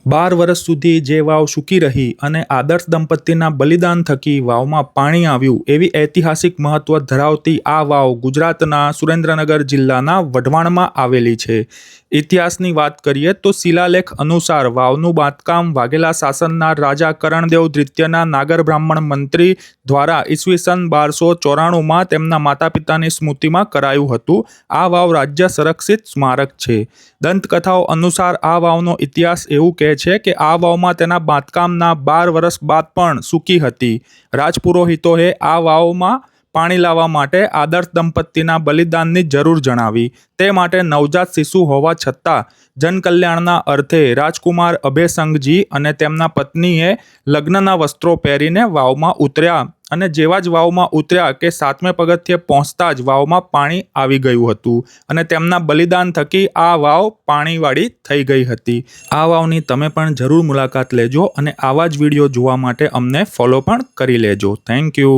12 વર્ષ સુધી જે વાવ સૂકી રહી અને આદર્શ દંપતીના બલિદાન થકી વાવમાં પાણી આવ્યું એવી ઐતિહાસિક મહત્વ ધરાવતી આ વાવ ગુજરાતના સુરેન્દ્રનગર જિલ્લાના વઢવાણમાં આવેલી છે। ઇતિહાસની વાત કરીએ તો શિલાલેખ અનુસાર વાવનું બાંધકામ વાઘેલા શાસનના રાજા કરણદેવ દ્વિતીયના નાગર બ્રાહ્મણ મંત્રી દ્વારા ઈસવીસન 1294માં તેમના માતા પિતાની સ્મૃતિમાં કરાયું હતું। આ વાવ રાજ્ય સંરક્ષિત સ્મારક છે। દંતકથાઓ અનુસાર આ વાવનો ઇતિહાસ એવું કહે છે કે આ વાવમાં તેના બાંધકામના 12 વર્ષ બાદ પણ સૂકી હતી। રાજપુરોહિતોએ આ વાવમાં પાણી લાવવા માટે આદર્શ દંપતીના બલિદાનની જરૂર જણાવી। તે માટે નવજાત શિશુ હોવા છતાં જનકલ્યાણના અર્થે રાજકુમાર અભયસંઘજી અને તેમના પત્નીએ લગ્નના વસ્ત્રો પહેરીને વાવમાં ઉતર્યા અને જેવા જ વાવમાં ઉતર્યા કે 7મે પગથિયે પહોંચતા જ વાવમાં પાણી આવી ગયું હતું અને તેમના બલિદાન થકી આ વાવ પાણીવાળી થઈ ગઈ હતી। આ વાવની તમે પણ જરૂર મુલાકાત લેજો અને આવા જ વિડીયો જોવા માટે અમને ફોલો પણ કરી લેજો। Thank you.